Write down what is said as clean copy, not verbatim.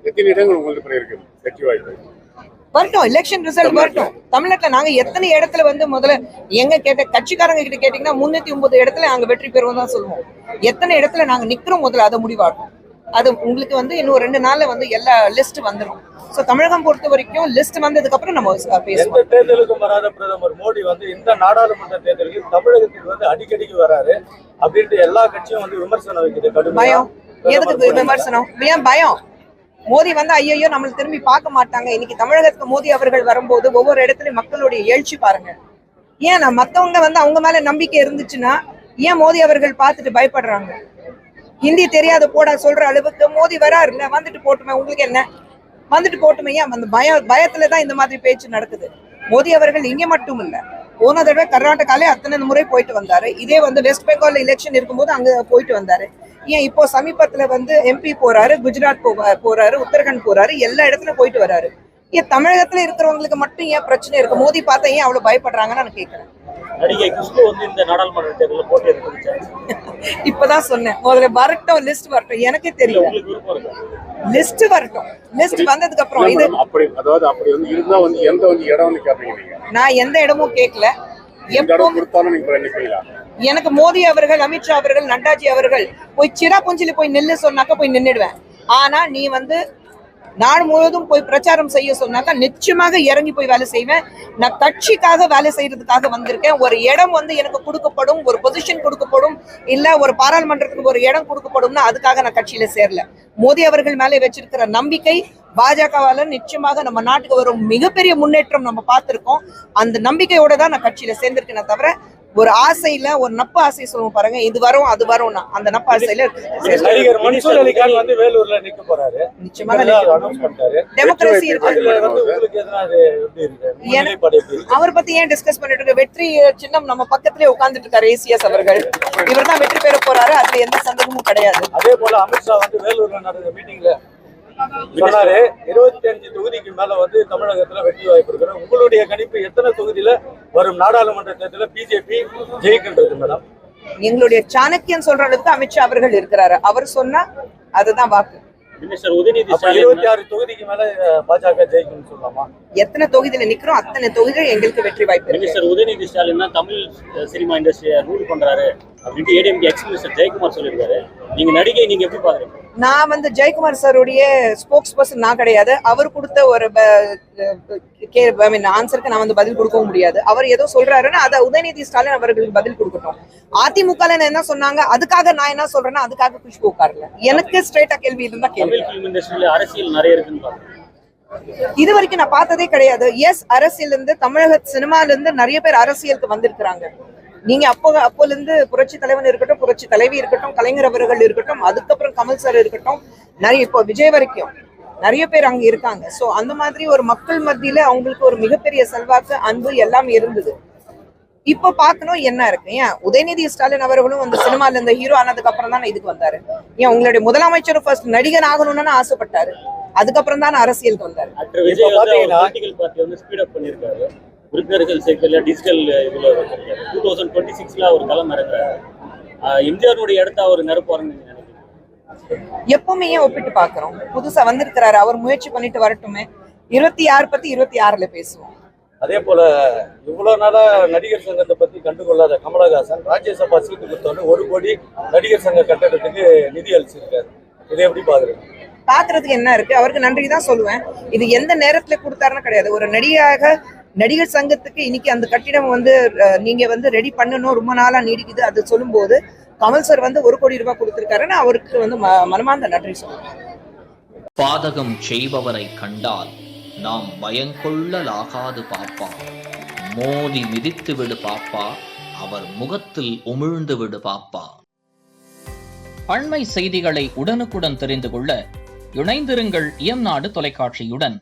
எத்தனை இடங்கள் உங்களுக்கு இருக்கு வெற்றி வாய்ப்பு? வரட்டும், எலெக்ஷன் ரிசல்ட் வரட்டும். தமிழ்நாட்டுல நாங்க எத்தனை இடத்துல வந்து முதல்ல எங்க கட்சிக்காரங்க கிட்ட கேட்டீங்கன்னா 309 இடத்துல நாங்க வெற்றி பெறுவோம் தான் சொல்லுவோம். எத்தனை இடத்துல நாங்க நிக்கிறோம் முதல்ல அதை முடிவாட்டும். அது உங்களுக்கு வந்து இன்னும் 2 நாள்ல வந்து எல்லா லிஸ்ட் வந்துடும். சோ தமிழகம் பொறுத்த வரைக்கும் லிஸ்ட் வந்ததுக்கு அப்புறம் நம்ம பேசுவோம். எந்த தேர்தலுக்கும் வராத பிரதமர் மோடி வந்து இந்த நாடாளுமன்ற தேர்தலுக்கு தமிழகத்தில் வந்து அடிக்கடிக்கு வராரு அப்படின்ட்டு எல்லா கட்சியும் வந்து விமர்சனம் வைக்குது. பயம் எதுக்கு விமர்சனம்? ஏன் பயம்? மோடி வந்து ஐயோ நம்மள திரும்பி பார்க்க மாட்டாங்க. இன்னைக்கு தமிழகத்துக்கு மோடி அவர்கள் வரும்போது ஒவ்வொரு இடத்துலயும் மக்களுடைய எழுச்சி பாருங்க. ஏன் மத்தவங்க வந்து அவங்க மேல நம்பிக்கை இருந்துச்சுன்னா ஏன் மோடி அவர்கள் பார்த்துட்டு பயப்படுறாங்க? ஹிந்தி தெரியாத போட சொல்ற அளவுக்கு மோடி வராருல்ல, வந்துட்டு போட்டுமே, உங்களுக்கு என்ன, வந்துட்டு போட்டுமே. ஏன் அந்த பயத்துலதான் இந்த மாதிரி பேச்சு நடக்குது. மோடி அவர்கள் இங்க மட்டும் இல்ல, போன தடவை கர்நாடகாலே அத்தனை முறை போயிட்டு வந்தாரு. இதே வந்து வெஸ்ட் பெங்கால் எலெக்ஷன் இருக்கும்போது அங்க போயிட்டு வந்தாரு. ஏன் இப்போ சமீபத்துல வந்து MP போறாரு, குஜராத் போறாரு, உத்தரகாண்ட் போறாரு, எல்லா இடத்துலயும் போயிட்டு வராரு. ஏன் தமிழகத்துல இருக்கிறவங்களுக்கு மட்டும் ஏன் பிரச்சனை இருக்கு? மோடி பார்த்தா ஏன் அவ்வளவு பயப்படுறாங்கன்னு நான் கேட்கிறேன். நடிகை குஷ்பு வந்து இந்த நாடாளுமன்ற தேர்தலில் போட்டி இப்பதான் சொன்னேன், முதல்ல வரட்டும், லிஸ்ட் வரட்டும், எனக்கே தெரியும். லிஸ்ட் வரட்டும், லிஸ்ட் வந்ததுக்கு அப்புறம் இது அப்படி அதாவது அப்படி வந்து இருந்தா வந்து எந்த வந்து இடம் வந்து கேட்பீங்க நீங்க? நான் எந்த இடமும் கேட்கல. எனக்கு மோடி அவர்கள், அமித்ஷா அவர்கள், நட்டாஜி அவர்கள் போய் சிராபுஞ்சில போய் நில்லு சொன்னாக்க போய் நின்னுடுவேன். ஆனா நீ வந்து நாடு முழுவதும் போய் பிரச்சாரம் செய்ய சொன்னாக்கா நிச்சயமாக இறங்கி போய் வேலை செய்வேன். நான் கட்சிக்காக வேலை செய்யறதுக்காக வந்திருக்கேன். ஒரு இடம் வந்து எனக்கு கொடுக்கப்படும், ஒரு பொசிஷன் கொடுக்கப்படும், இல்ல ஒரு பாராளுமன்றத்துக்கு ஒரு இடம் கொடுக்கப்படும்னா அதுக்காக நான் கட்சியில சேரல. மோடி அவர்கள் மேலே வச்சிருக்கிற நம்பிக்கை பாஜகவால நிச்சயமாக நம்ம நாட்டுக்கு வரும் மிகப்பெரிய முன்னேற்றம் நம்ம பார்த்திருக்கோம். அந்த நம்பிக்கையோட தான் நான் கட்சியில சேர்ந்திருக்கேன். தவிர ஒரு ஆசையில ஒரு நப்பு ஆசை சொல்லுவோம் பாருங்க, இது வரும் அது வரும், அந்த நப்பு ஆசையில நடிகர் மன்சூர் அலிகான் வந்து வேலூர்ல நிக்க போறாரு. நிச்சயமாக டெமோக்ரஸி அவர் பத்தி ஏன் டிஸ்கஸ் பண்ணிட்டு இருக்க? வெற்றி சின்னம் நம்ம பக்கத்திலே உட்கார்ந்துட்டு இருக்காரு ACS அவர்கள். இவர் தான் வெற்றி பெற போறாரு, அதுல எந்த சந்தேகமும் கிடையாது. அதே போல அமித்ஷா வந்து வேலூர்ல நடந்த மீட்டிங்ல சொன்னாரு 25 தொகுதிக்கு மேல வந்து தமிழகத்துல வெற்றி வாய்ப்பு இருக்கு. உங்களுடைய கணிப்பு எத்தனை தொகுதியில வரும் நாடாளுமன்ற தேர்தலில் பிஜேபி ஜெயிக்கின்றது மேடம்? எங்களுடைய சாணக்கியன் சொல்ற அளவுக்கு அமித்ஷா அவர்கள் இருக்கிறாரு. அவர் சொன்னா அதுதான் வாக்கு. 26 தொகுதிக்கு மேல பாஜக ஜெயிக்கும் சொல்லலாமா? எத்தனை தொகுதியில நிக்கிறோம் அத்தனை தொகுதிகள் எங்களுக்கு வெற்றி வாய்ப்பு. மினிஸ்டர் உதயநிதி ஸ்டாலின் தான் தமிழ் சினிமா இண்டஸ்ட்ரியை ரூல் பண்றாரு அப்படின்ட்டு ADMK எக்ஸ் மினிஸ்டர் ஜெயக்குமார் சொல்லியிருக்காரு. நீங்க நடிகை, நீங்க எப்படி பாக்குறீங்க? நான் வந்து ஜெயக்குமார் சாருடைய ஸ்போக்ஸ் பர்சன் நான் கிடையாது. அவர் கொடுத்த ஒரு ஆன்சருக்கு நான் வந்து பதில் கொடுக்கவும் முடியாது. அவர் ஏதோ சொல்றாருன்னா அதை உதயநிதி ஸ்டாலின் அவர்களுக்கு பதில் கொடுக்கட்டும். அதிமுக என்ன சொன்னாங்க, அதுக்காக நான் என்ன சொல்றேன்னா அதுக்காக குஷ்பு உட்காரல. எனக்கு ஸ்ட்ரைட்டா கேள்வி இருந்தா கேள்வி. அரசியல் நிறைய இருக்குன்னு இது வரைக்கும் நான் பார்த்ததே கிடையாது. எஸ், அரசியல் இருந்து தமிழக சினிமால இருந்து நிறைய பேர் அரசியலுக்கு வந்திருக்கிறாங்க. நீங்க அப்போல இருந்து புரட்சி தலைவன் இருக்கட்டும், புரட்சி தலைவி இருக்கட்டும், கலைஞர் அவர்கள் இருக்கட்டும், அதுக்கப்புறம் கமல் சார் இருக்கட்டும், நிறைய இப்போ விஜய் வரைக்கும் நிறைய பேர் அங்க இருக்காங்க. சோ அந்த மாதிரி ஒரு மக்கள் மத்தியில அவங்களுக்கு ஒரு மிகப்பெரிய செல்வாக்கு, அன்பு எல்லாமே இருந்தது. இப்ப பாக்கணும் என்ன இருக்கு. ஏன் உதயநிதி ஸ்டாலின் அவர்களும் அந்த சினிமால இந்த ஹீரோ ஆனதுக்கு அப்புறம் தான் இதுக்கு வந்தாரு. ஏன் உங்களுடைய முதலமைச்சர் ஃபர்ஸ்ட் நடிகன் ஆகணும்னு ஆசைப்பட்டாரு, அதுக்கப்புறம் தான் அரசியலுக்கு வந்தாரு. உறுப்பினர்கள் சேர்க்கல, டிஜிட்டல் இதுல 2026ல ஒரு களம் இறங்குறாரு. எம்ஜிஆருடைய இடத்த அவர் நிரப்புவாருன்னு நினைக்கிறேன். எப்பவுமே ஏன் ஒப்பிட்டு பாக்குறோம்? புதுசா வந்திருக்கிறாரு, அவர் முயற்சி பண்ணிட்டு வரட்டுமே. 26 பத்தி 26ல பேசுவோம். அதே போல இவ்வளவு நாளா நடிகர் சங்கத்தை பத்தி கண்டுகொள்ளாத கமலஹாசன் ராஜ்யசபா சீட்டு கொடுத்தோன்னு 1 கோடி நடிகர் சங்க கட்டடத்துக்கு நிதி அளிச்சிருக்காரு. இதை எப்படி பாக்குறீங்க? பாக்குறதுக்கு என்ன இருக்கு? அவருக்கு நன்றி தான் சொல்லுவேன். இது எந்த நேரத்துல கொடுத்தாருன்னு கிடையாது. ஒரு நடிகர் சங்கத்துக்கு இன்னைக்கு அந்த கட்டிடம் வந்து நீங்க வந்து ரெடி பண்ணணும், ரொம்ப நாளா நீடிக்குது, அது சொல்லும் போது கமல் சார் வந்து 1 கோடி ரூபாய் கொடுத்திருக்காருன்னு அவருக்கு வந்து மனமார்ந்த நன்றி சொல்லுவேன். பாதகம் செய்பவரை கண்டால் நாம் பயங்கொள்ளலாகாது பாப்பா, மோதி மிதித்து விடு பாப்பா, அவர் முகத்தில் உமிழ்ந்து விடு பாப்பா. அண்மை செய்திகளை உடனுக்குடன் தெரிந்து கொள்ள இணைந்திருங்கள் இயம்நாடு தொலைக்காட்சியுடன்.